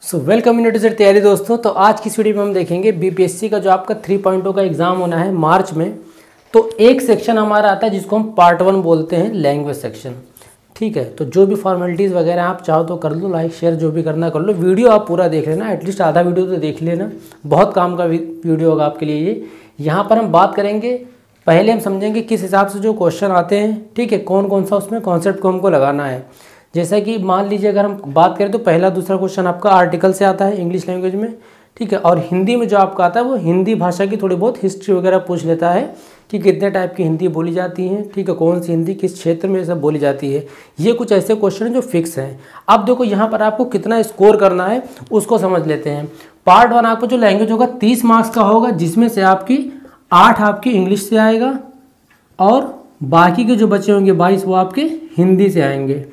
Well community से तैयारी दोस्तों। तो आज की वीडियो में हम देखेंगे बीपीएससी का जो आपका 3.0 का एग्ज़ाम होना है मार्च में। तो एक सेक्शन हमारा आता है जिसको हम पार्ट 1 बोलते हैं, लैंग्वेज सेक्शन। ठीक है, तो जो भी फॉर्मेलिटीज़ वगैरह आप चाहो तो कर लो, लाइक शेयर जो भी करना कर लो। वीडियो आप पूरा देख लेना, एटलीस्ट आधा वीडियो तो देख लेना, बहुत काम का वीडियो होगा आपके लिए ये। यहाँ पर हम बात करेंगे, पहले हम समझेंगे किस हिसाब से जो क्वेश्चन आते हैं, ठीक है, कौन कौन सा उसमें कॉन्सेप्ट को हमको लगाना है। जैसा कि मान लीजिए अगर हम बात करें तो पहला दूसरा क्वेश्चन आपका आर्टिकल से आता है इंग्लिश लैंग्वेज में, ठीक है। और हिंदी में जो आपका आता है वो हिंदी भाषा की थोड़ी बहुत हिस्ट्री वगैरह पूछ लेता है कि कितने टाइप की हिंदी बोली जाती है, ठीक है, कौन सी हिंदी किस क्षेत्र में सब बोली जाती है। ये कुछ ऐसे क्वेश्चन हैं जो फिक्स हैं। अब देखो यहाँ पर आपको कितना स्कोर करना है उसको समझ लेते हैं। पार्ट 1 आपको जो लैंग्वेज होगा 30 मार्क्स का होगा, जिसमें से आपकी 8 आपकी इंग्लिश से आएगा और बाकी के जो बचे होंगे 22 वो आपके हिंदी से आएंगे।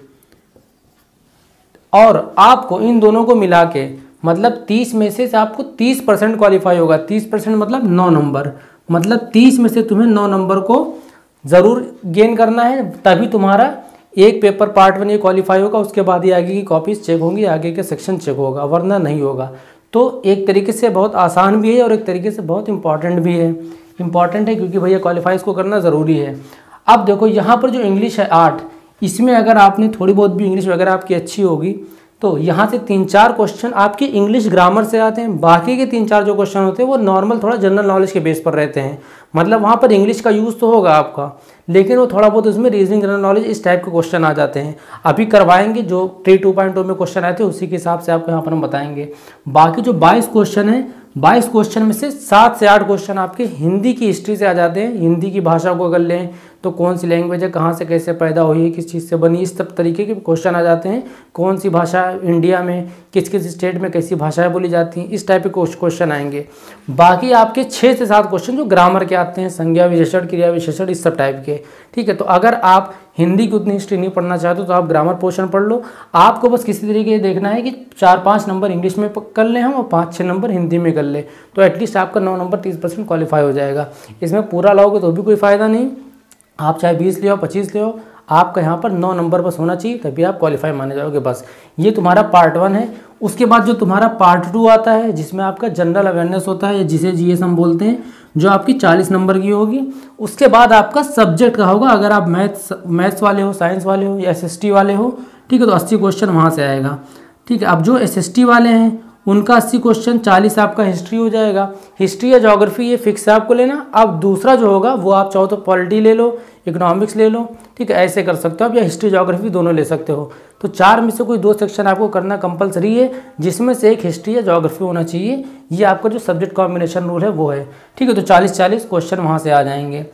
और आपको इन दोनों को मिला के मतलब 30 में से आपको 30% क्वालिफाई होगा। 30% मतलब 9 नंबर, मतलब 30 में से तुम्हें 9 नंबर को ज़रूर गेन करना है, तभी तुम्हारा एक पेपर पार्ट 1 ये क्वालिफाई होगा। उसके बाद ही आगे की कॉपीज चेक होंगी, आगे के सेक्शन चेक होगा, वरना नहीं होगा। तो एक तरीके से बहुत आसान भी है और एक तरीके से बहुत इंपॉर्टेंट भी है। इंपॉर्टेंट है क्योंकि भैया क्वालिफाई इसको करना ज़रूरी है। अब देखो यहाँ पर जो इंग्लिश है 8, इसमें अगर आपने थोड़ी बहुत भी इंग्लिश वगैरह आपकी अच्छी होगी तो यहाँ से 3-4 क्वेश्चन आपके इंग्लिश ग्रामर से आते हैं। बाकी के 3-4 जो क्वेश्चन होते हैं वो नॉर्मल थोड़ा जनरल नॉलेज के बेस पर रहते हैं। मतलब वहाँ पर इंग्लिश का यूज़ तो होगा आपका, लेकिन वो थोड़ा बहुत उसमें रीजनिंग जनरल नॉलेज इस टाइप के क्वेश्चन आ जाते हैं। अभी करवाएंगे जो 2.0 में क्वेश्चन आए थे उसी के हिसाब से आपको यहाँ पर हम बताएंगे। बाकी जो 22 क्वेश्चन है, 22 क्वेश्चन में से 7 से 8 क्वेश्चन आपके हिंदी की हिस्ट्री से आ जाते हैं। हिंदी की भाषा को अगर लें तो कौन सी लैंग्वेज है, कहाँ से कैसे पैदा हुई है, किस चीज़ से बनी, इस सब तरीके के क्वेश्चन आ जाते हैं। कौन सी भाषा इंडिया में किस किस स्टेट में कैसी भाषाएं बोली जाती हैं, इस टाइप के क्वेश्चन आएंगे। बाकी आपके 6 से 7 क्वेश्चन जो ग्रामर के आते हैं, संज्ञा विशेषण, क्रिया विशेषण, इस सब टाइप के, ठीक है। तो अगर आप हिंदी की उतनी हिस्ट्री नहीं पढ़ना चाहते तो आप ग्रामर पोर्शन पढ़ लो। आपको बस किसी तरीके से देखना है कि 4-5 नंबर इंग्लिश में कर लें हम और 5-6 नंबर हिंदी में कर ले, तो एटलीस्ट आपका 9 नंबर 30% क्वालिफाई हो जाएगा। इसमें पूरा लाओगे तो भी कोई फ़ायदा नहीं, आप चाहे 20 ले आओ 25 ले आओ, आपका यहाँ पर 9 नंबर बस होना चाहिए, तभी आप क्वालिफाई माने जाओगे। बस ये तुम्हारा पार्ट 1 है। उसके बाद जो तुम्हारा पार्ट 2 आता है जिसमें आपका जनरल अवेयरनेस होता है, जिसे जीएस हम बोलते हैं, जो आपकी 40 नंबर की होगी। उसके बाद आपका सब्जेक्ट का होगा, अगर आप मैथ्स वाले हो, साइंस वाले हो या एसएसटी वाले हो, ठीक है, तो 80 क्वेश्चन वहाँ से आएगा, ठीक है। अब जो एसएसटी वाले हैं उनका 80 क्वेश्चन, 40 आपका हिस्ट्री हो जाएगा। हिस्ट्री या ज्योग्राफी ये फिक्स है आपको लेना। अब दूसरा जो होगा वो आप चाहो तो पॉलिटी ले लो, इकोनॉमिक्स ले लो, ठीक है, ऐसे कर सकते हो आप, या हिस्ट्री ज्योग्राफी दोनों ले सकते हो। तो 4 में से कोई 2 सेक्शन आपको करना कंपलसरी है, जिसमें से एक हिस्ट्री या ज्योग्राफी होना चाहिए। ये आपका जो सब्जेक्ट कॉम्बिनेशन रूल है वो है, ठीक है। तो 40-40 क्वेश्चन वहाँ से आ जाएंगे।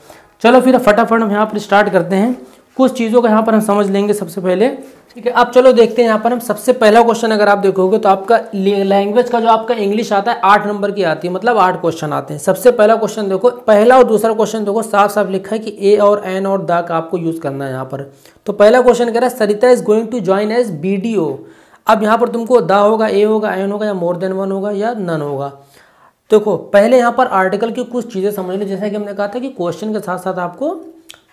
चलो फिर फटाफट हम यहाँ पर स्टार्ट करते हैं। कुछ चीज़ों का यहाँ पर हम समझ लेंगे सबसे पहले, ठीक है। अब चलो देखते हैं यहाँ पर हम सबसे पहला क्वेश्चन अगर आप देखोगे तो आपका लैंग्वेज का जो आपका इंग्लिश आता है 8 नंबर की आती है, मतलब 8 क्वेश्चन आते हैं। सबसे पहला क्वेश्चन देखो, पहला और दूसरा क्वेश्चन देखो साफ साफ लिखा है कि ए और एन और द का आपको यूज़ करना है यहाँ पर। तो पहला क्वेश्चन कह रहा है Sarita is going to join as BDO। अब यहाँ पर तुमको द होगा, ए होगा, एन होगा, या मोर देन 1 होगा, या नन होगा। देखो पहले यहाँ पर आर्टिकल की कुछ चीज़ें समझ लो, जैसा कि हमने कहा था कि क्वेश्चन के साथ साथ आपको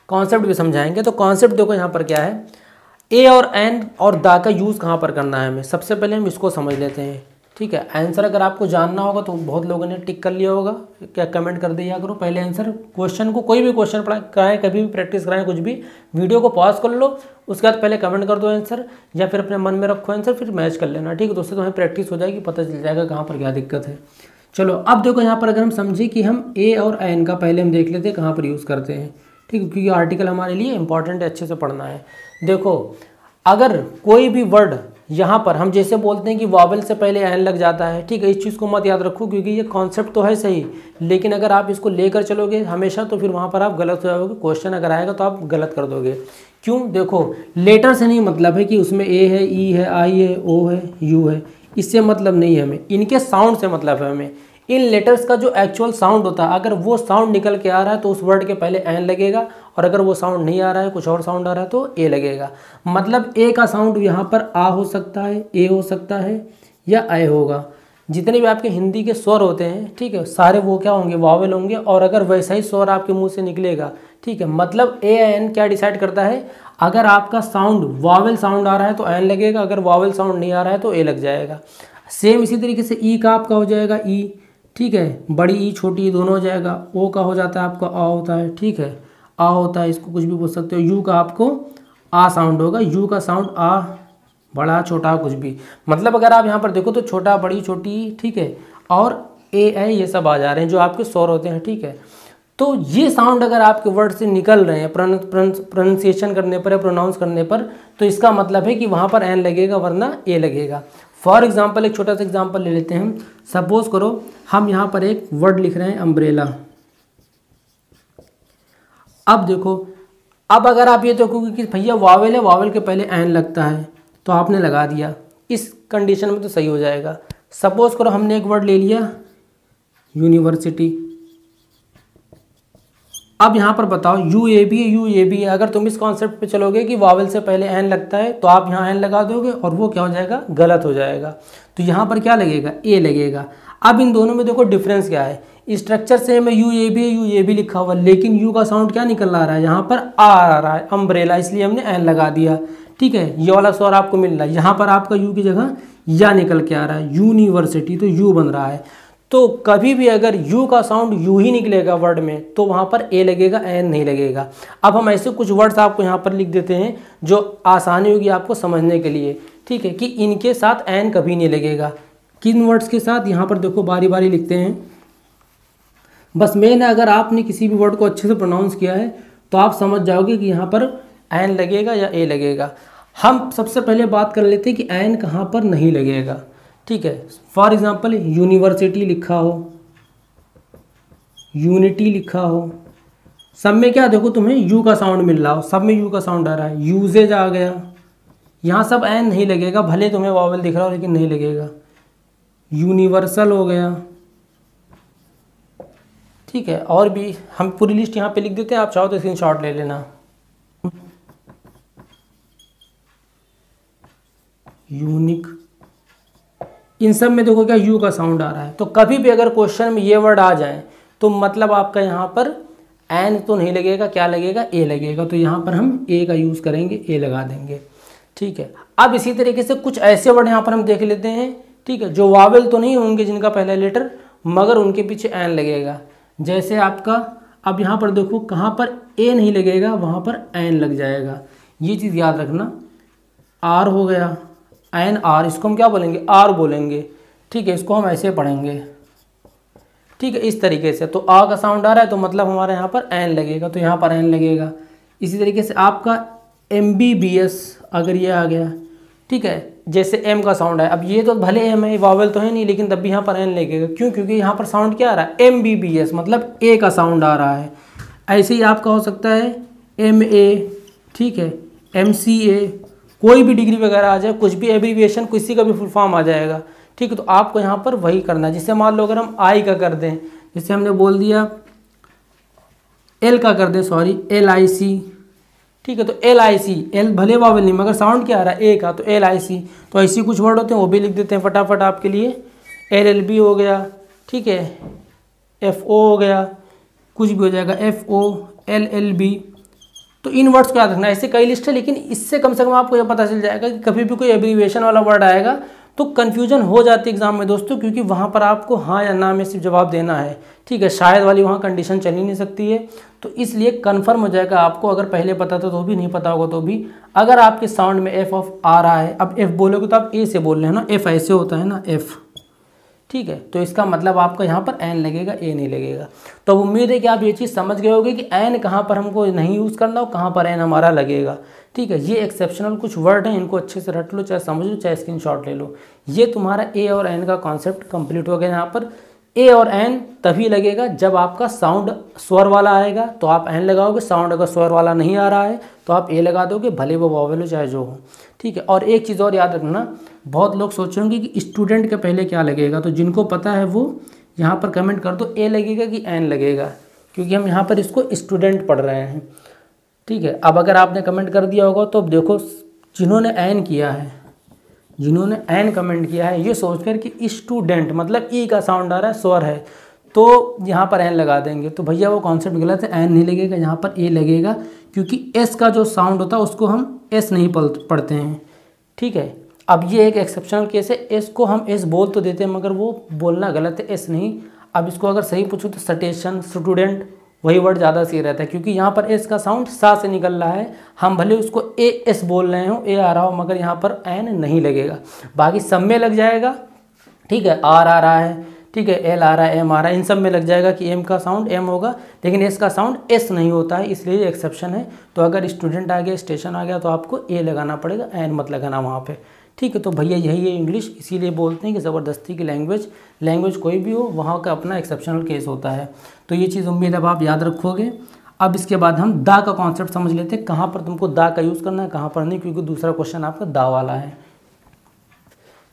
कॉन्सेप्ट भी समझाएंगे। तो कॉन्सेप्ट देखो यहाँ पर क्या है, ए और एन और दा का यूज़ कहाँ पर करना है हमें। सबसे पहले हम इसको समझ लेते हैं, ठीक है। आंसर अगर आपको जानना होगा तो बहुत लोगों ने टिक कर लिया होगा, क्या कमेंट कर दिया करो पहले आंसर। क्वेश्चन को कोई भी क्वेश्चन पढ़ा कराएं, कभी भी प्रैक्टिस कराएं, कुछ भी, वीडियो को पॉज कर लो, उसके बाद पहले कमेंट कर दो आंसर, या फिर अपने मन में रखो आंसर, फिर मैच कर लेना, ठीक है। तो उससे तुम्हें प्रैक्टिस हो जाएगी, पता चल जाएगा कहाँ पर क्या दिक्कत है। चलो अब देखो यहाँ पर अगर हम समझे कि हम ए और एन का पहले हम देख लेते हैं कहाँ पर यूज़ करते हैं, ठीक है, क्योंकि आर्टिकल हमारे लिए इंपॉर्टेंट है, अच्छे से पढ़ना है। देखो अगर कोई भी वर्ड यहाँ पर हम जैसे बोलते हैं कि वॉवेल से पहले एन लग जाता है, ठीक है, इस चीज़ को मत याद रखो क्योंकि ये कॉन्सेप्ट तो है सही, लेकिन अगर आप इसको लेकर चलोगे हमेशा तो फिर वहाँ पर आप गलत हो जाओगे। क्वेश्चन अगर आएगा तो आप गलत कर दोगे। क्यों? देखो लेटर से नहीं मतलब है कि उसमें ए है, ई है, आई है, ओ है, यू है, इससे मतलब नहीं है हमें, इनके साउंड से मतलब है हमें। इन लेटर्स का जो एक्चुअल साउंड होता है, अगर वो साउंड निकल के आ रहा है तो उस वर्ड के पहले एन लगेगा, और अगर वो साउंड नहीं आ रहा है, कुछ और साउंड आ रहा है, तो ए लगेगा। मतलब ए का साउंड यहाँ पर आ हो सकता है, ए हो सकता है, या ए होगा। जितने भी आपके हिंदी के स्वर होते हैं, ठीक है, सारे वो क्या होंगे, वावेल होंगे। और अगर वैसा ही स्वर आपके मुंह से निकलेगा, ठीक है, मतलब ए एन क्या डिसाइड करता है, अगर आपका साउंड वावेल साउंड आ रहा है तो एन लगेगा, अगर वावेल साउंड नहीं आ रहा है तो ए लग जाएगा। सेम इसी तरीके से ई का आपका हो जाएगा ई, ठीक है, बड़ी ई छोटी ई दोनों हो जाएगा। ओ का हो जाता है आपका आ होता है, ठीक है, आ होता है, इसको कुछ भी बोल सकते हो। यू का आपको आ साउंड होगा, यू का साउंड आ, बड़ा छोटा कुछ भी, मतलब अगर आप यहाँ पर देखो तो छोटा बड़ी छोटी, ठीक है, और ए है ये सब आ जा रहे हैं जो आपके स्वर होते हैं, ठीक है। तो ये साउंड अगर आपके वर्ड से निकल रहे हैं प्रोनाउंसिएशन करने पर या प्रोनाउंस करने पर, तो इसका मतलब है कि वहाँ पर एन लगेगा वरना ए लगेगा। फॉर एग्जाम्पल एक छोटा सा एग्जाम्पल ले लेते हैं। सपोज करो हम यहाँ पर एक वर्ड लिख रहे हैं अम्ब्रेला। अब देखो, अब अगर आप ये देखोगे कि भैया वावेल है, वावेल के पहले एन लगता है, तो आपने लगा दिया, इस कंडीशन में तो सही हो जाएगा। सपोज करो हमने एक वर्ड ले लिया यूनिवर्सिटी। अब यहाँ पर बताओ यू ए बी है, अगर तुम इस कॉन्सेप्ट पे चलोगे कि वावल से पहले एन लगता है तो आप यहाँ एन लगा दोगे और वो क्या हो जाएगा, गलत हो जाएगा। तो यहाँ पर क्या लगेगा, ए लगेगा। अब इन दोनों में देखो डिफरेंस क्या है, स्ट्रक्चर सेम है, यू ए बी लिखा हुआ, लेकिन यू का साउंड क्या निकल आ रहा है, यहाँ पर आ रहा है अम्ब्रेला, इसलिए हमने एन लगा दिया, ठीक है। ये वाला स्वर आपको मिल रहा है, यहाँ पर आपका यू की जगह या निकल के आ रहा है, यूनिवर्सिटी, तो यू बन रहा है। तो कभी भी अगर यू का साउंड यू ही निकलेगा वर्ड में तो वहाँ पर ए लगेगा, एन नहीं लगेगा। अब हम ऐसे कुछ वर्ड्स आपको यहाँ पर लिख देते हैं जो आसानी होगी आपको समझने के लिए, ठीक है, कि इनके साथ एन कभी नहीं लगेगा। किन वर्ड्स के साथ, यहाँ पर देखो बारी बारी लिखते हैं। बस मेन है अगर आपने किसी भी वर्ड को अच्छे से प्रोनाउंस किया है तो आप समझ जाओगे कि यहाँ पर एन लगेगा या ए लगेगा। हम सबसे पहले बात कर लेते हैं कि एन कहाँ पर नहीं लगेगा, ठीक है। फॉर एग्जाम्पल यूनिवर्सिटी लिखा हो, यूनिटी लिखा हो, सब में क्या देखो तुम्हें यू का साउंड मिल रहा हो, सब में यू का साउंड आ रहा है, यूजेज आ गया, यहाँ सब एन नहीं लगेगा, भले तुम्हें वॉवेल दिख रहा हो लेकिन नहीं लगेगा। यूनिवर्सल हो गया, ठीक है। और भी हम पूरी लिस्ट यहाँ पे लिख देते हैं, आप चाहो तो स्क्रीनशॉट ले लेना। यूनिक, इन सब में देखो क्या यू का साउंड आ रहा है। तो कभी भी अगर क्वेश्चन में ये वर्ड आ जाए तो मतलब आपका यहाँ पर एन तो नहीं लगेगा, क्या लगेगा, ए लगेगा। तो यहाँ पर हम ए का यूज़ करेंगे, ए लगा देंगे, ठीक है। अब इसी तरीके से कुछ ऐसे वर्ड यहाँ पर हम देख लेते हैं, ठीक है, जो वावेल तो नहीं होंगे जिनका पहला लेटर, मगर उनके पीछे एन लगेगा। जैसे आपका, अब यहाँ पर देखो कहाँ पर ए नहीं लगेगा वहाँ पर एन लग जाएगा, ये चीज़ याद रखना। आर हो गया, एन आर, इसको हम क्या बोलेंगे, आर बोलेंगे, ठीक है, इसको हम ऐसे पढ़ेंगे, ठीक है, इस तरीके से। तो आ का साउंड आ रहा है तो मतलब हमारे यहाँ पर एन लगेगा, तो यहाँ पर एन लगेगा। इसी तरीके से आपका MBBS अगर ये आ गया, ठीक है, जैसे एम का साउंड है, अब ये तो भले एम है, वावेल तो है नहीं, लेकिन तब भी यहाँ पर एन लगेगा। क्यों, क्योंकि यहाँ पर साउंड क्या आ रहा है, MBBS, मतलब ए का साउंड आ रहा है। ऐसे ही आपका हो सकता है MA, ठीक है, MCA, कोई भी डिग्री वगैरह आ जाए, कुछ भी एब्रीविएशन, किसी का भी फुल फॉर्म आ जाएगा, ठीक है। तो आपको यहाँ पर वही करना है। जिससे मान लो अगर हम आई का कर दें, जैसे हमने बोल दिया एल का कर दें, सॉरी LIC, ठीक है, तो LIC, एल भले वावेल नहीं मगर साउंड क्या आ रहा है, ए का, तो LIC। तो ऐसी कुछ वर्ड होते हैं वो भी लिख देते हैं फटाफट आपके लिए। LLB हो गया, ठीक है, FO हो गया, कुछ भी हो जाएगा, FO, LLB। तो इन वर्ड्स को याद रखना। ऐसे कई लिस्ट है, लेकिन इससे कम से कम आपको यह पता चल जाएगा कि कभी भी कोई एब्रीविएशन वाला वर्ड आएगा तो कन्फ्यूजन हो जाती है एग्जाम में दोस्तों, क्योंकि वहाँ पर आपको हाँ या ना में सिर्फ जवाब देना है, ठीक है। शायद वाली वहाँ कंडीशन चल ही नहीं सकती है, तो इसलिए कन्फर्म हो जाएगा आपको। अगर पहले पता था तो भी, नहीं पता होगा तो भी। अगर आपके साउंड में एफ ऑफ आ रहा है, अब एफ बोलोगे तो आप ए से बोल रहे हैं ना, एफ ऐसे होता है ना, एफ, ठीक है, तो इसका मतलब आपका यहाँ पर एन लगेगा, ए नहीं लगेगा। तो उम्मीद है कि आप ये चीज़ समझ गए होगे कि एन कहाँ पर हमको नहीं यूज़ करना और कहाँ पर एन हमारा लगेगा, ठीक है। ये एक्सेप्शनल कुछ वर्ड हैं, इनको अच्छे से रट लो, चाहे समझ लो, चाहे स्क्रीनशॉट ले लो। ये तुम्हारा ए और एन का कॉन्सेप्ट कंप्लीट हो गया। यहाँ पर ए और एन तभी लगेगा जब आपका साउंड स्वर वाला आएगा तो आप एन लगाओगे, साउंड अगर स्वर वाला नहीं आ रहा है तो आप ए लगा दोगे, भले वो वॉवेल हो चाहे जो हो, ठीक है। और एक चीज़ और याद रखना, बहुत लोग सोचेंगे कि स्टूडेंट के पहले क्या लगेगा, तो जिनको पता है वो यहाँ पर कमेंट कर दो, ए लगेगा कि एन लगेगा, क्योंकि हम यहाँ पर इसको स्टूडेंट पढ़ रहे हैं, ठीक है। अब अगर आपने कमेंट कर दिया होगा तो अब देखो, जिन्होंने एन किया है, जिन्होंने एन कमेंट किया है, ये सोचकर कि स्टूडेंट मतलब ई का साउंड आ रहा है, स्वर है, तो यहाँ पर एन लगा देंगे, तो भैया वो कॉन्सेप्ट गलत है। एन नहीं लगेगा, यहाँ पर ए लगेगा, क्योंकि एस का जो साउंड होता है उसको हम एस नहीं पढ़ते हैं, ठीक है। अब ये एक एक्सेप्शनल केस है, एस को हम एस बोल तो देते हैं मगर वो बोलना गलत है, एस नहीं। अब इसको अगर सही पूछो तो स्टेशन, स्टूडेंट, वही वर्ड ज़्यादा सही रहता है क्योंकि यहाँ पर एस का साउंड सा से निकल रहा है। हम भले उसको ए एस बोल रहे हो, ए आ रहा हो, मगर यहाँ पर एन नहीं लगेगा। बाकी सब में लग जाएगा, ठीक है, आर आ रहा है, ठीक है, एल आ रहा है, एम आ रहा है, इन सब में लग जाएगा कि एम का साउंड एम होगा, लेकिन एस का साउंड एस नहीं होता है, इसलिए एक्सेप्शन है। तो अगर स्टूडेंट आ गया, स्टेशन आ गया, तो आपको ए लगाना पड़ेगा, एन मत लगाना वहाँ पे, ठीक है। तो भैया यही है इंग्लिश, इसीलिए बोलते हैं कि ज़बरदस्ती की लैंग्वेज कोई भी हो वहाँ का अपना एक्सेप्शनल केस होता है। तो ये चीज़ उम्मीद अब आप याद रखोगे। अब इसके बाद हम दा का कॉन्सेप्ट समझ लेते हैं, कहाँ पर तुमको दा का यूज़ करना है, कहाँ पर नहीं, क्योंकि दूसरा क्वेश्चन आपका दा वाला है।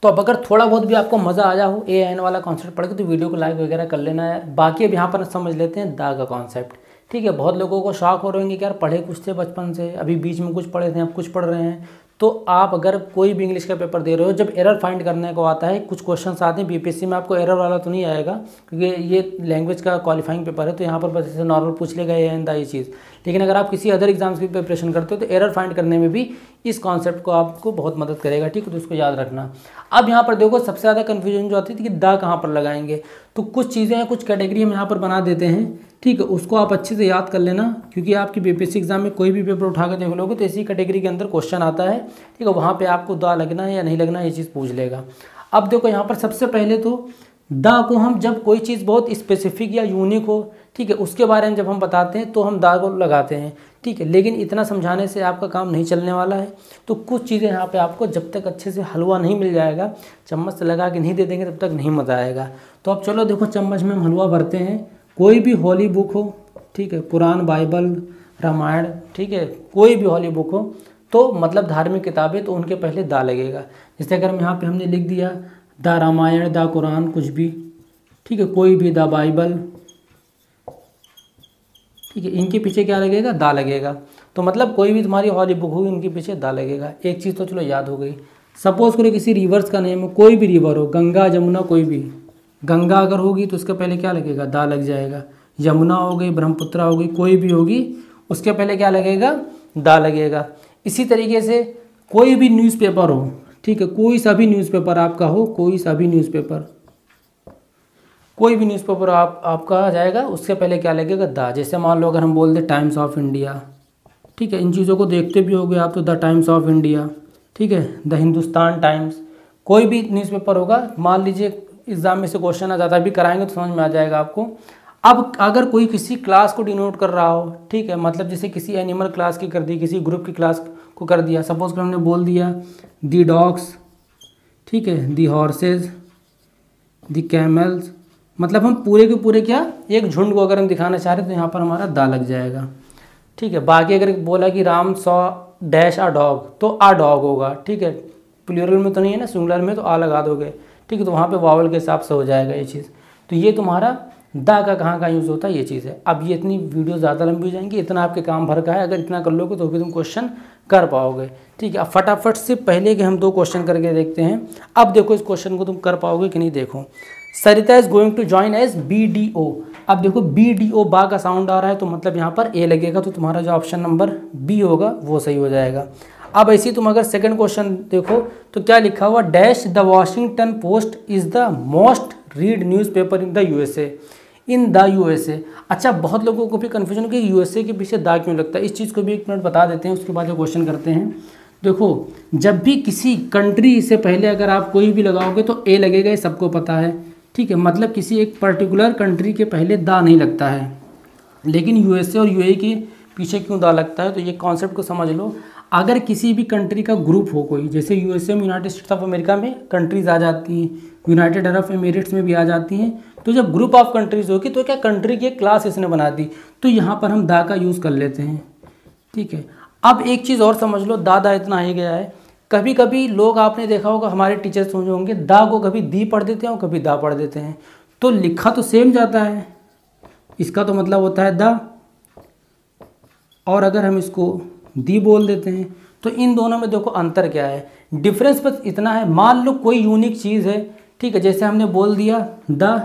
तो अब अगर थोड़ा बहुत भी आपको मज़ा आया हो ए एन वाला कॉन्सेप्ट पढ़ के तो वीडियो को लाइक वगैरह कर लेना है। बाकी अब यहाँ पर समझ लेते हैं दा का कॉन्सेप्ट, ठीक है। बहुत लोगों को शौक हो रहे होंगे कि यार पढ़े कुछ थे बचपन से, अभी बीच में कुछ पढ़े थे, अब कुछ पढ़ रहे हैं। तो आप अगर कोई भी इंग्लिश का पेपर दे रहे हो, जब एरर फाइंड करने को आता है, कुछ क्वेश्चंस आते हैं बीपीएससी में, आपको एरर वाला तो नहीं आएगा क्योंकि ये लैंग्वेज का क्वालिफाइंग पेपर है, तो यहाँ पर बस ऐसे नॉर्मल पूछ लेगा ये चीज़। लेकिन अगर आप किसी अदर एग्जाम्स की प्रिपरेशन करते हो तो एरर फाइंड करने में भी इस कॉन्सेप्ट को आपको बहुत मदद करेगा, ठीक है। तो इसको याद रखना। अब यहाँ पर देखो सबसे ज़्यादा कन्फ्यूजन जो आती थी कि दा कहाँ पर लगाएंगे, तो कुछ चीज़ें हैं, कुछ कैटेगरी हम यहाँ पर बना देते हैं, ठीक है। उसको आप अच्छे से याद कर लेना क्योंकि आपकी बीपीएससी एग्जाम में कोई भी पेपर उठा कर देख लोगे तो इसी कैटेगरी के अंदर क्वेश्चन आता है, ठीक है। वहाँ पे आपको दा लगना है या नहीं लगना है ये चीज़ पूछ लेगा। अब देखो यहाँ पर सबसे पहले तो दा को हम जब कोई चीज़ बहुत स्पेसिफिक या यूनिक हो, ठीक है, उसके बारे में जब हम बताते हैं तो हम दा को लगाते हैं, ठीक है। लेकिन इतना समझाने से आपका काम नहीं चलने वाला है। तो कुछ चीज़ें यहाँ पे आपको जब तक अच्छे से हलवा नहीं मिल जाएगा, चम्मच से लगा के नहीं दे देंगे तब तक नहीं मज़ा आएगा। तो अब चलो देखो चम्मच में हम हलवा भरते हैं। कोई भी हॉली बुक हो, ठीक है, कुरान, बाइबल, रामायण, ठीक है, कोई भी हॉली बुक हो तो मतलब धार्मिक किताबें, तो उनके पहले दा लगेगा। जैसे अगर हम यहाँ पे हमने लिख दिया दा रामायण, दा कुरान, कुछ भी, ठीक है, कोई भी, दा बाइबल, ठीक है, इनके पीछे क्या लगेगा, दा लगेगा। तो मतलब कोई भी तुम्हारी हॉली बुक होगी इनके पीछे दा लगेगा। एक चीज़ तो चलो याद हो गई। सपोज करो किसी रिवर्स का नेम हो, कोई भी रिवर हो, गंगा, जमुना, कोई भी, गंगा अगर होगी तो उसके पहले क्या लगेगा, दा लग जाएगा। यमुना हो गई, ब्रह्मपुत्रा हो गई, कोई भी होगी उसके पहले क्या लगेगा, दा लगेगा। इसी तरीके से कोई भी न्यूज़पेपर हो, ठीक है, कोई सा भी न्यूज़पेपर आपका हो, कोई सा भी न्यूज़पेपर, कोई भी न्यूज़पेपर आपका आ जाएगा, उसके पहले क्या लगेगा, दा। जैसे मान लो अगर हम बोल दें टाइम्स ऑफ इंडिया, ठीक है, इन चीज़ों को देखते भी होगे आप, तो द टाइम्स ऑफ इंडिया, ठीक है, द हिंदुस्तान टाइम्स, कोई भी न्यूज़पेपर होगा। मान लीजिए एग्जाम में से क्वेश्चन आ जाता है, अभी कराएंगे तो समझ में आ जाएगा आपको। अब अगर कोई किसी क्लास को डिनोट कर रहा हो, ठीक है, मतलब जैसे किसी एनिमल क्लास की कर दी, किसी ग्रुप की क्लास को कर दिया। सपोज कर हमने बोल दिया दी डॉग्स, ठीक है, दी हॉर्सेज, दी कैमल्स, मतलब हम पूरे के पूरे क्या एक झुंड को अगर हम दिखाना चाह रहे हैं तो यहाँ पर हमारा दा लग जाएगा, ठीक है। बाकी अगर बोला कि राम सॉ डैश आ डॉग, तो आ डॉग होगा, ठीक है, प्लूरल में तो नहीं है ना, सिंगुलर में तो आ लगा दोगे, ठीक है, तो वहाँ पे वावल के हिसाब से हो जाएगा ये चीज़। तो ये तुम्हारा दा का कहाँ यूज़ होता है ये चीज़ है। अब ये इतनी वीडियो ज़्यादा लंबी हो जाएंगी, इतना आपके काम भर का है, अगर इतना कर लोगे तो भी तुम क्वेश्चन कर पाओगे, ठीक है। अब फटाफट से पहले के हम 2 क्वेश्चन करके देखते हैं। अब देखो इस क्वेश्चन को तुम कर पाओगे कि नहीं, देखो। Sarita is going to join as BDO। अब देखो BDO बा का साउंड आ रहा है तो मतलब यहाँ पर ए लगेगा, तो तुम्हारा जो ऑप्शन नंबर बी होगा वो सही हो जाएगा। अब ऐसे तुम अगर सेकंड क्वेश्चन देखो तो क्या लिखा हुआ, dash the Washington post is the most read newspaper in the USA, in the USA। अच्छा, बहुत लोगों को भी कन्फ्यूजन हो कि USA के पीछे दा क्यों लगता है, इस चीज़ को भी 1 मिनट बता देते हैं, उसके बाद जो क्वेश्चन करते हैं। देखो जब भी किसी कंट्री से पहले अगर आप कोई भी लगाओगे तो ए लगेगा, ये सबको पता है, ठीक है, मतलब किसी एक पर्टिकुलर कंट्री के पहले दा नहीं लगता है। लेकिन USA और UAE के पीछे क्यों दा लगता है, तो ये कॉन्सेप्ट को समझ लो। अगर किसी भी कंट्री का ग्रुप हो कोई, जैसे USA में यूनाइटेड स्टेट्स ऑफ अमेरिका में कंट्रीज़ आ जाती हैं, यूनाइटेड अरब एमिरेट्स में भी आ जाती हैं, तो जब ग्रुप ऑफ कंट्रीज़ होगी तो क्या कंट्री की एक क्लास इसने बना दी, तो यहाँ पर हम दा का यूज़ कर लेते हैं, ठीक है। अब एक चीज़ और समझ लो, दा इतना ही गया है। कभी कभी लोग आपने देखा होगा, हमारे टीचर्स समझे होंगे, दा को कभी दी पढ़ देते हैं और कभी दा पढ़ देते हैं, तो लिखा तो सेम जाता है, इसका तो मतलब होता है दा, और अगर हम इसको दी बोल देते हैं तो इन दोनों में देखो अंतर क्या है, डिफरेंस बस इतना है। मान लो कोई यूनिक चीज़ है, ठीक है, जैसे हमने बोल दिया the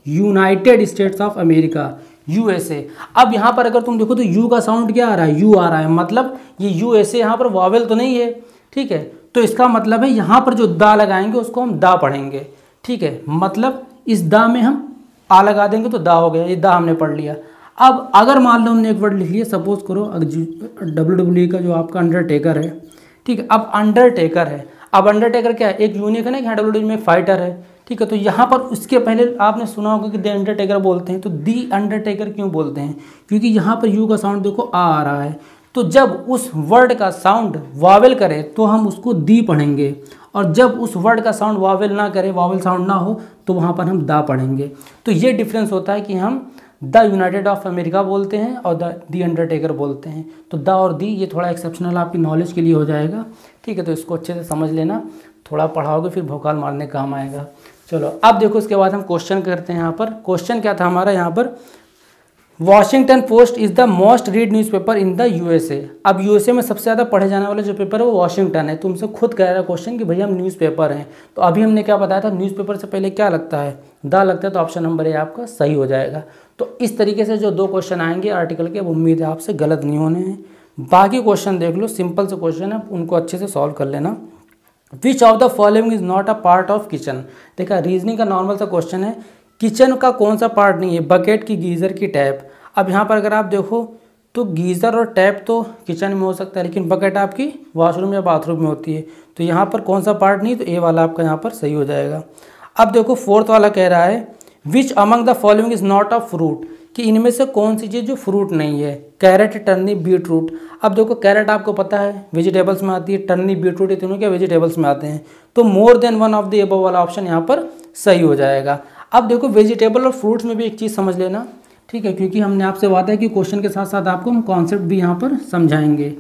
United states of America, USA। अब यहाँ पर अगर तुम देखो तो यू का साउंड क्या आ रहा है, यू आ रहा है, मतलब ये USA यहाँ पर वावेल तो नहीं है, ठीक है, तो इसका मतलब है यहाँ पर जो दा लगाएंगे उसको हम दा पढ़ेंगे, ठीक है। मतलब इस दा में हम आ लगा देंगे तो दा हो गया, ये दा हमने पढ़ लिया। अब अगर मान लो हमने एक वर्ड लिख लिया, सपोज करो WWE का जो आपका अंडरटेकर है, ठीक है। अब अंडरटेकर है, अब अंडरटेकर क्या है, एक यूनिक है ना कि WWE में फाइटर है, ठीक है। तो यहाँ पर उसके पहले आपने सुना होगा कि द अंडरटेकर बोलते हैं, तो दी अंडरटेकर क्यों बोलते हैं, क्योंकि यहाँ पर यू का साउंड देखो आ रहा है, तो जब उस वर्ड का साउंड वावेल करे तो हम उसको दी पढ़ेंगे, और जब उस वर्ड का साउंड वावेल ना करे, वावेल साउंड ना हो, तो वहाँ पर हम दा पढ़ेंगे। तो ये डिफरेंस होता है कि हम द यूनाइटेड ऑफ अमेरिका बोलते हैं और दी अंडरटेकर बोलते हैं। तो द और दी ये थोड़ा एक्सेप्शनल आपकी नॉलेज के लिए हो जाएगा, ठीक है। तो इसको अच्छे से समझ लेना, थोड़ा पढ़ाओगे फिर भौकाल मारने काम आएगा। चलो अब देखो, इसके बाद हम क्वेश्चन करते हैं। यहाँ पर क्वेश्चन क्या था हमारा, यहाँ पर Washington post is the most read newspaper in the USA। अब USA में सबसे ज़्यादा पढ़े जाने वाला जो पेपर है वो वॉशिंगटन है। तुमसे खुद कह रहा क्वेश्चन कि भैया हम न्यूज़पेपर हैं, तो अभी हमने क्या बताया था, न्यूज़पेपर से पहले क्या लगता है, दा लगता है, तो ऑप्शन नंबर ए आपका सही हो जाएगा। तो इस तरीके से जो 2 क्वेश्चन आएंगे आर्टिकल के, अब उम्मीद है आपसे गलत नहीं होने हैं। बाकी क्वेश्चन देख लो, सिंपल से क्वेश्चन है, उनको अच्छे से सॉल्व कर लेना। Which of the following is not a part of kitchen. देखा, रीजनिंग का नॉर्मल सा क्वेश्चन है, किचन का कौन सा पार्ट नहीं है, बकेट की, गीज़र की, टैप। अब यहाँ पर अगर आप देखो तो गीज़र और टैप तो किचन में हो सकता है, लेकिन बकेट आपकी वॉशरूम या बाथरूम में होती है, तो यहाँ पर कौन सा पार्ट नहीं, तो ए वाला आपका यहाँ पर सही हो जाएगा। अब देखो 4th वाला कह रहा है which among the following is not a fruit, कि इनमें से कौन सी चीज़ जो फ्रूट नहीं है, कैरेट, टर्निप, बीट रूट। अब देखो कैरेट आपको पता है वेजिटेबल्स में आती है, टर्निप, बीट रूट ये तीनों क्या वेजिटेबल्स में आते हैं, तो more than one of the above वाला ऑप्शन यहाँ पर सही हो जाएगा। अब देखो वेजिटेबल और फ्रूट्स में भी एक चीज़ समझ लेना, ठीक है, क्योंकि हमने आपसे वादा है कि क्वेश्चन के साथ साथ आपको हम कॉन्सेप्ट भी यहाँ पर समझाएंगे।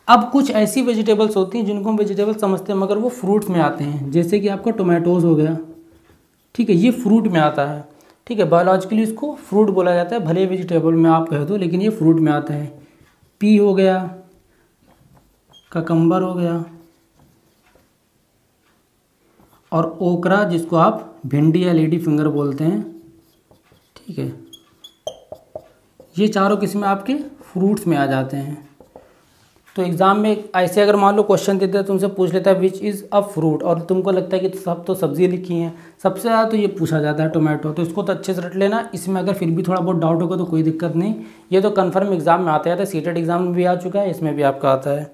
अब कुछ ऐसी वेजिटेबल्स होती हैं जिनको हम वेजिटेबल समझते हैं मगर वो फ्रूट्स में आते हैं, जैसे कि आपका टोमेटोज़ हो गया, ठीक है, ये फ्रूट में आता है, ठीक है। बायोलॉजिकली इसको फ्रूट बोला जाता है, भले वेजिटेबल में आप कह दो, लेकिन ये फ्रूट में आता है। पी हो गया, ककम्बर हो गया, और ओकरा जिसको आप भिंडी या लेडी फिंगर बोलते हैं, ठीक है, ये चारों किस्में आपके फ्रूट्स में आ जाते हैं। तो एग्ज़ाम में ऐसे अगर मान लो क्वेश्चन देते हैं, तुमसे पूछ लेता है विच इज़ अ फ्रूट, और तुमको लगता है कि सब तो सब्जी लिखी हैं, सबसे ज़्यादा तो ये पूछा जाता है टोमेटो, तो इसको तो अच्छे से रट लेना। इसमें अगर फिर भी थोड़ा बहुत डाउट होगा तो कोई दिक्कत नहीं, ये तो कन्फर्म एग्जाम में आता है, सीटेट एग्जाम में भी आ चुका है, इसमें भी आपका आता है,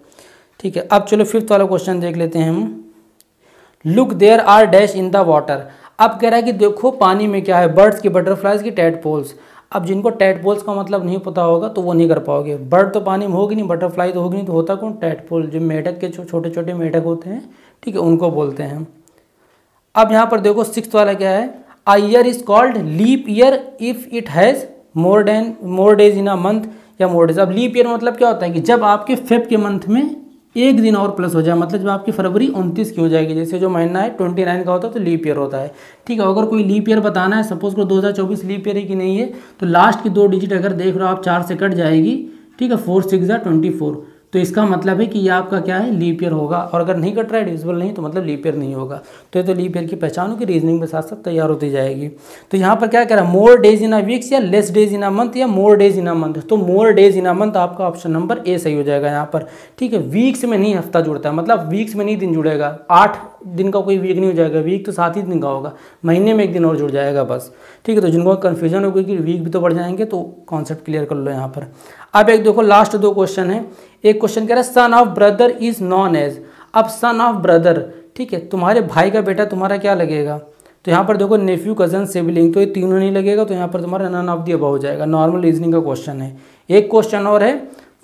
ठीक है। अब चलो 5th वाला क्वेश्चन देख लेते हैं हम। Look there are dash in the water. अब कह रहा है कि देखो पानी में क्या है, बर्ड्स की, बटरफ्लाइज की, टैडपोल्स। अब जिनको टैडपोल्स का मतलब नहीं पता होगा तो वो नहीं कर पाओगे, बर्ड तो पानी में होगी नहीं, बटरफ्लाई तो होगी नहीं, तो होता कौन, टैडपोल, जो मेढक के छोटे छोटे मेढक होते हैं, ठीक है, उनको बोलते हैं हम। अब यहाँ पर देखो 6th वाला क्या है, a year is called leap year if it has more days in a month या मोर डेज। अब लीप ईयर मतलब क्या होता है कि जब आपके फेब के मंथ में एक दिन और प्लस हो जाए, मतलब जब आपकी फरवरी 29 की हो जाएगी, जैसे जो महीना है 29 का होता है तो लीप ईयर होता है, ठीक है। अगर कोई लीप ईयर बताना है, सपोज को 2024 लीप ईयर है कि नहीं है, तो लास्ट की 2 डिजिट अगर देख रहे हो आप 4 से कट जाएगी, ठीक है, 4 6 24, तो इसका मतलब है कि ये आपका क्या है, लीप ईयर होगा। और अगर नहीं कट रहा है, डिविजिबल नहीं, तो मतलब लीप ईयर नहीं होगा। तो ये तो लीप ईयर की पहचान होगी, रीजनिंग में साथ साथ तैयार होती जाएगी। तो यहाँ पर क्या कह रहा है, more days in a weeks या less days in a month या more days in a month, तो more days in a month आपका ऑप्शन नंबर ए सही हो जाएगा यहाँ पर, ठीक है। वीक्स में नहीं हफ्ता जुड़ता है, मतलब वीक्स में नहीं दिन जुड़ेगा, 8 दिन का कोई वीक नहीं हो जाएगा, वीक तो 7 ही दिन का होगा, महीने में 1 दिन और जुड़ जाएगा बस, ठीक है। तो जिनको कन्फ्यूजन होगी कि वीक भी तो बढ़ जाएंगे, तो कॉन्सेप्ट क्लियर कर लो यहाँ पर। अब एक देखो लास्ट 2 क्वेश्चन है। एक क्वेश्चन कह रहा है son of brother is known as. अब सन ऑफ ब्रदर, ठीक है, तुम्हारे भाई का बेटा तुम्हारा क्या लगेगा, तो यहाँ पर देखो नेफ्यू, कजन, सिबलिंग, तो ये तीनों नहीं लगेगा, तो यहाँ पर तुम्हारा नन ऑफ द अबव हो जाएगा। नॉर्मल रीजनिंग का क्वेश्चन है। एक क्वेश्चन और है,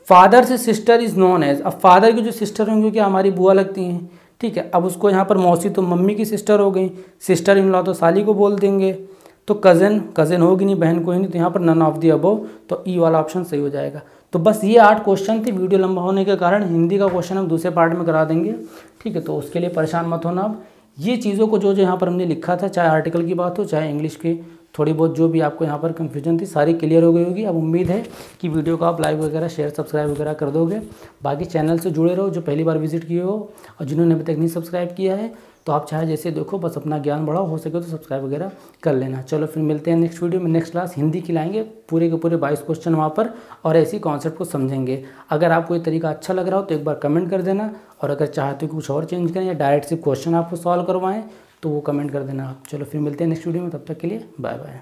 फादर से सिस्टर इज नॉन एज। अब फादर की जो सिस्टर होंगी क्या हमारी बुआ लगती हैं, ठीक है। अब उसको यहाँ पर मौसी तो मम्मी की सिस्टर हो गई, सिस्टर इन लॉ तो साली को बोल देंगे, तो कज़न होगी नहीं, बहन कोई नहीं, तो यहाँ पर नन ऑफ द अबव, तो ई वाला ऑप्शन सही हो जाएगा। तो बस ये 8 क्वेश्चन थे, वीडियो लंबा होने के कारण हिंदी का क्वेश्चन हम दूसरे पार्ट में करा देंगे, ठीक है। तो उसके लिए परेशान मत होना। अब ये चीज़ों को जो यहाँ पर हमने लिखा था, चाहे आर्टिकल की बात हो चाहे इंग्लिश की, थोड़ी बहुत जो भी आपको यहाँ पर कन्फ्यूजन थी सारी क्लियर हो गई होगी। अब उम्मीद है कि वीडियो को आप लाइक वगैरह, शेयर, सब्सक्राइब वगैरह कर दोगे। बाकी चैनल से जुड़े रहो, जो पहली बार विजिट किए हो, और जिन्होंने अभी तक नहीं सब्सक्राइब किया है तो आप चाहे जैसे देखो, बस अपना ज्ञान बढ़ाओ, हो सके तो सब्सक्राइब वगैरह कर लेना। चलो फिर मिलते हैं नेक्स्ट वीडियो में। नेक्स्ट क्लास हिंदी की लाएंगे, पूरे के पूरे 22 क्वेश्चन वहाँ पर, और ऐसी कॉन्सेप्ट को समझेंगे। अगर आपको ये तरीका अच्छा लग रहा हो तो एक बार कमेंट कर देना, और अगर चाहते हो कुछ और चेंज करें या डायरेक्ट सिर्फ क्वेश्चन आपको सॉल्व करवाएं तो वो कमेंट कर देना आप। चलो फिर मिलते हैं नेक्स्ट वीडियो में, तब तक के लिए बाय बाय।